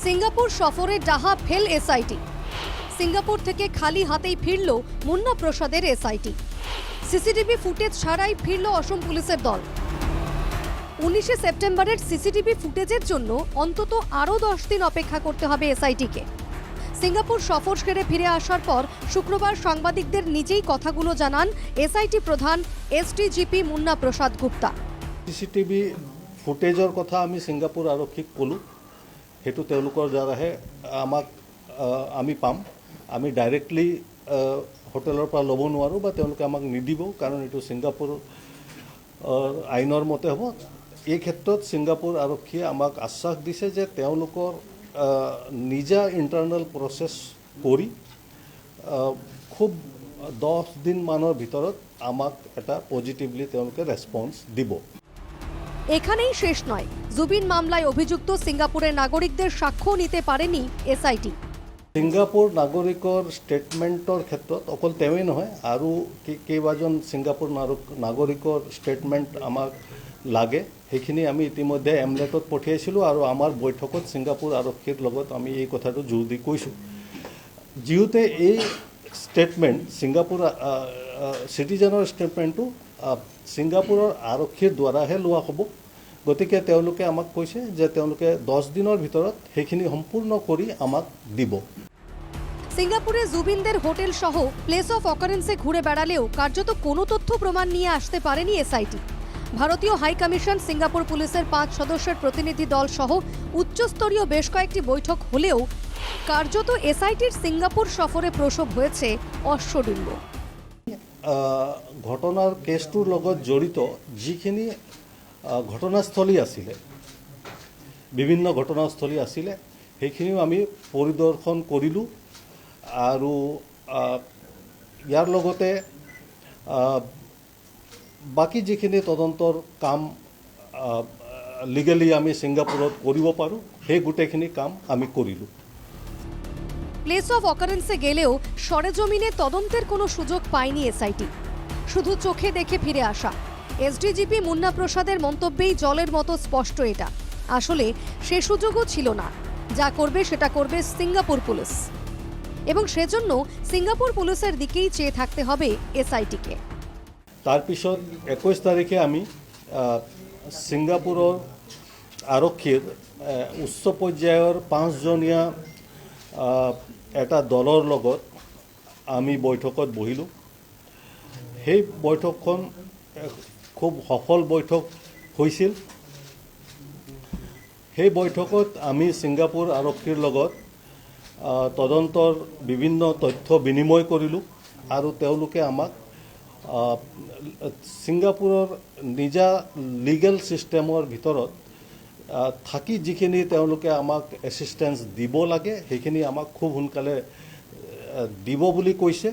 Singapore সফরে ডাহা fail SIT. Singapore থেকে খালি হাতেই ফিরল মুন্না প্রসাদের এসআইটি। সিসিটিভি ফুটেজ ছাড়াই ফিরল অসম পুলিশের দল। 19শে সেপ্টেম্বরের সিসিটিভি ফুটেজের জন্য অন্তত আরও 10 দিন অপেক্ষা করতে হবে এসআইটিকে। সিঙ্গাপুর সফর সেরে ফিরে আসার পর শুক্রবার সাংবাদিকদের নিজেই কথাগুলো জানান এসআইটি প্রধান এসডিজিপি মুন্না প্রসাদ গুপ্তা। সিসিটিভি ফুটেজৰ কথা আমি সিঙ্গাপুৰ আৰক্ষীক ক'লোঁ, সেইটো তেওঁলোকৰ দ্বাৰাহে আমি পাম। আমি ডাইৰেক্টলি হোটেলৰ পৰা ল'ব নোৱাৰোঁ বা তেওঁলোকে আমাক নিদিব, কাৰণ এইটো সিঙ্গাপুৰ আইনৰ মতে হ'ব। এই ক্ষেত্ৰত সিঙ্গাপুৰ আৰক্ষীয়ে আমাক আশ্বাস দিছে যে তেওঁলোকৰ নিজা ইণ্টাৰনেল প্ৰচেছ কৰি খুব 10 দিনমানৰ ভিতৰত আমাক এটা পজিটিভলি তেওঁলোকে ৰেছপন্স দিব। এখানেই শেষ নয়, জুবিন মামলায় অভিযুক্ত সিঙ্গাপুৰেৰ নাগৰিকদেৰ সাক্ষ্য নিতে পাৰেনি এসআইটি। সিঙ্গাপুৰ নাগৰিকৰ ষ্টেটমেণ্টৰ ক্ষেত্ৰত অকল তেওঁই নহয়, আৰু কেইবাজন সিঙ্গাপুৰ নাগৰিকৰ ষ্টেটমেণ্ট আমাক লাগে। সেইখিনি আমি ইতিমধ্যে এমলেটত পঠিয়াইছিলোঁ আৰু আমাৰ বৈঠকত সিঙ্গাপুৰ আৰক্ষীৰ লগত আমি এই কথাটো জোৰ দি কৈছোঁ। যিহেতু এই ষ্টেটমেণ্ট সিঙ্গাপুৰ চিটিজেনৰ ষ্টেটমেণ্টটো সিঙ্গাপুৰৰ আৰক্ষীৰ দ্বাৰাহে লোৱা হ'ব। গতিকে তেওঁলোকে আমাক কৈছে যে তেওঁলোকে 10 দিনৰ ভিতৰত সেইখিনি সম্পূৰ্ণ কৰি আমাক দিব। সিঙ্গাপুরে জুবিনদের হোটেল সহ প্লেস অফ অকারেন্সে ঘুরে বেড়ালেও কার্যত কোনো তথ্য প্রমাণ নিয়ে আসতে পারেনি এসআইটি। ভারতীয় হাই কমিশন, সিঙ্গাপুর পুলিশের 5 সদস্যের প্রতিনিধি দল সহ উচ্চস্তরীয় বেশ কয়েকটি বৈঠক হলেও কার্যত এসআইটির সিঙ্গাপুর সফরে প্রসব হয়েছে অশ্বডিম্ব। ঘটনাৰ কেছটোৰ লগত জড়িত যিখিনি ঘটনাস্থলী আছিলে, বিভিন্ন ঘটনাস্থলী আছিলে, সেইখিনিও আমি পৰিদৰ্শন কৰিলোঁ। আৰু ইয়াৰ লগতে বাকী যিখিনি তদন্তৰ কাম লিগেলি আমি সিঙ্গাপুৰত কৰিব পাৰোঁ, সেই গোটেইখিনি কাম আমি কৰিলোঁ। প্লেস অফ অকারেন্সে গেলেও সরেজমিনে তদন্তের কোনো সুযোগ পায়নি এসআইটি, শুধু চোখে দেখে ফিরে আসা। এসডিজিপি মুন্না প্রসাদের মন্তব্যেই জলের মতো স্পষ্ট এটা। আসলে সে সুযোগও ছিল না। যা করবে সেটা করবে সিঙ্গাপুর পুলিশ, এবং সেজন্য সিঙ্গাপুর পুলিশের দিকেই চেয়ে থাকতে হবে এসআইটিকে। তাৰপিছত 21 তাৰিখে আমি সিঙ্গাপুৰৰ আৰক্ষীৰ উচ্চ পৰ্যায়ৰ 5জনীয়া এটা দলৰ লগত আমি বৈঠকত বহিলোঁ। সেই বৈঠকখন খুব সফল বৈঠক হৈছিল। সেই বৈঠকত আমি সিঙ্গাপুৰ আৰক্ষীৰ লগত তদন্তৰ বিভিন্ন তথ্য বিনিময় কৰিলোঁ, আৰু তেওঁলোকে আমাক সিঙ্গাপুৰৰ নিজা লিগেল ছিষ্টেমৰ ভিতৰত থাকি যিখিনি তেওঁলোকে আমাক এছিষ্টেঞ্চ দিব লাগে, সেইখিনি আমাক খুব সোনকালে দিব বুলি কৈছে।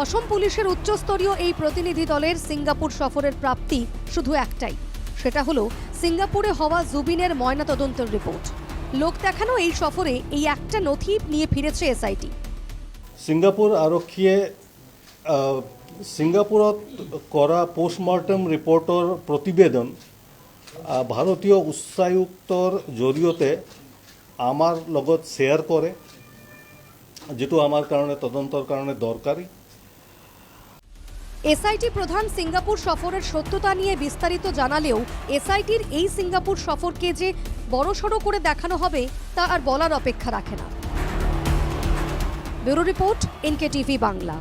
অসম পুলিশের উচ্চস্তরীয় এই প্রতিনিধি দলের সিঙ্গাপুর সফরের প্রাপ্তি শুধু একটাই, সেটা হলো সিঙ্গাপুরে হওয়া জুবিনের ময়নাতদন্তের রিপোর্ট। লোক দেখানো এই সফরে এই একটা নথি নিয়ে ফিরেছে এসআইটি। সিঙ্গাপুৰ আৰক্ষীয়ে সিঙ্গাপুৰত কৰা পোষ্টমৰ্টেম ৰিপৰ্টৰ প্ৰতিবেদন ভাৰতীয় উচ্চায়ুক্তৰ জৰিয়তে আমাৰ লগত শ্বেয়াৰ কৰে, যেটো আমাৰ কাৰণে তদন্তৰ কাৰণে দৰকাৰী। এসআইটি প্রধান সিঙ্গাপুর সফরের সত্যতা নিয়ে বিস্তারিত জানালেও এসআইটির এই সিঙ্গাপুর সফরকে যে বড়সড় করে দেখানো হবে তা আর বলার অপেক্ষা রাখে না। Bureau report, NKTV Bangla.